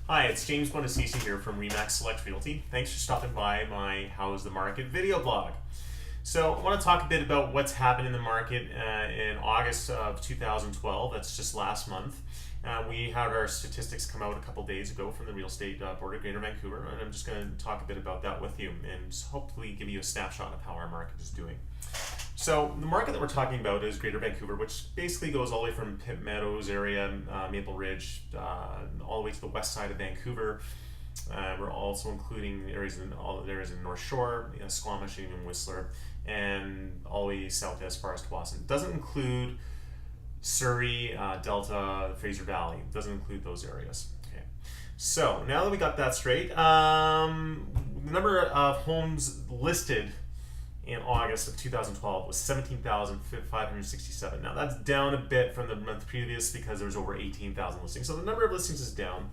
Hi, it's James Bonacisi here from Remax Select Realty. Thanks for stopping by my How's the Market video blog. So I want to talk a bit about what's happened in the market in August of 2012. That's just last month. We had our statistics come out a couple days ago from the Real Estate Board of Greater Vancouver, and I'm just going to talk a bit about that with you and hopefully give you a snapshot of how our market is doing. So the market that we're talking about is Greater Vancouver, which basically goes all the way from Pitt Meadows area, Maple Ridge, all the way to the west side of Vancouver. We're also including all the areas in North Shore, Squamish, and even Whistler, and all the way south as far as Tsawwassen. It doesn't include Surrey, Delta, Fraser Valley. It doesn't include those areas. Okay. So now that we got that straight, the number of homes listed in August of 2012 was 17,567. Now that's down a bit from the month previous because there was over 18,000 listings. So the number of listings is down.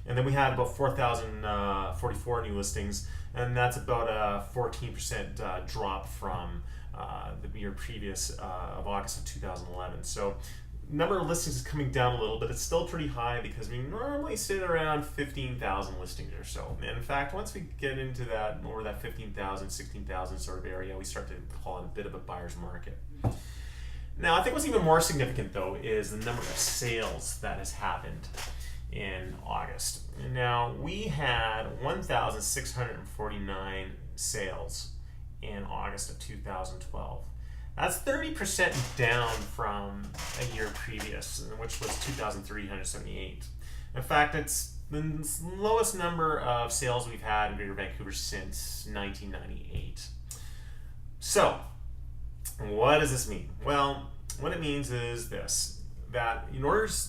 And then we had about 4,044 new listings, and that's about a 14% drop from the year previous of August of 2011. So number of listings is coming down a little, but it's still pretty high because we normally sit around 15,000 listings or so. And in fact, once we get into that, over that 15,000, 16,000 sort of area, we start to call it a bit of a buyer's market. Now, I think what's even more significant though is the number of sales that has happened in August. Now, we had 1,649 sales in August of 2012. That's 30% down from a year previous, which was 2,378. In fact, it's the lowest number of sales we've had in Greater Vancouver since 1998. So, what does this mean? Well, what it means is this, that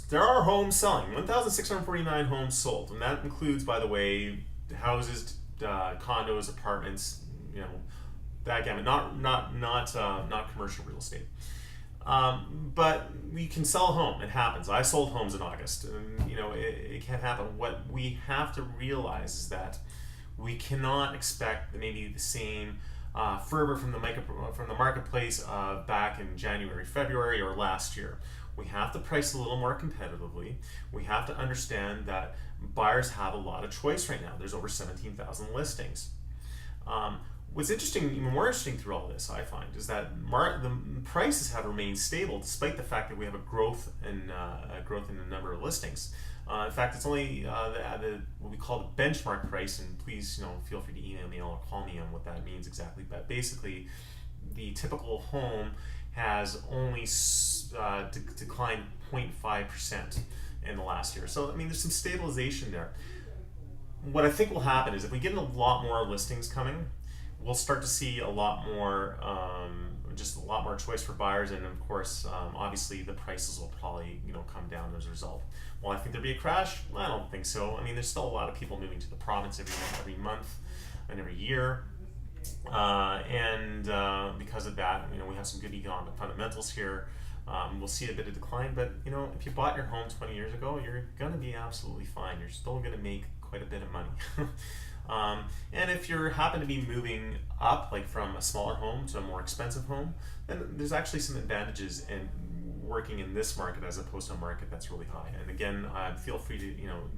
there are homes selling, 1,649 homes sold, and that includes, by the way, houses, condos, apartments, that gamut, not commercial real estate. But we can sell a home. It happens. I sold homes in August, and it can happen. What we have to realize is that we cannot expect maybe the same fervor from the marketplace back in January, February, or last year. We have to price a little more competitively. We have to understand that buyers have a lot of choice right now. There's over 17,000 listings. What's interesting, even more interesting through all this, I find, is that the prices have remained stable despite the fact that we have a growth in the number of listings. In fact, it's only what we call the benchmark price, and please, feel free to email me or call me on what that means exactly. But basically, the typical home has only declined 0.5% in the last year. So, there's some stabilization there. What I think will happen is if we get a lot more listings coming, we'll start to see a lot more, just a lot more choice for buyers, and of course, obviously, the prices will probably, come down as a result. Will I think there'll be a crash? I don't think so. There's still a lot of people moving to the province every month and every year, and because of that, we have some good economic fundamentals here. We'll see a bit of decline, but if you bought your home 20 years ago, you're going to be absolutely fine. You're still going to make quite a bit of money. And if you happen to be moving up, like from a smaller home to a more expensive home, then there's actually some advantages in working in this market as opposed to a market that's really high. And again, feel free to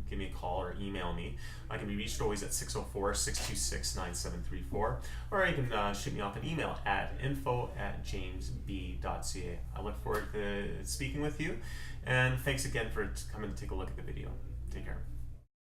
give me a call or email me. I can be reached always at 604-626-9734, or you can shoot me off an email at info@jamesb.ca. I look forward to speaking with you, and thanks again for coming to take a look at the video.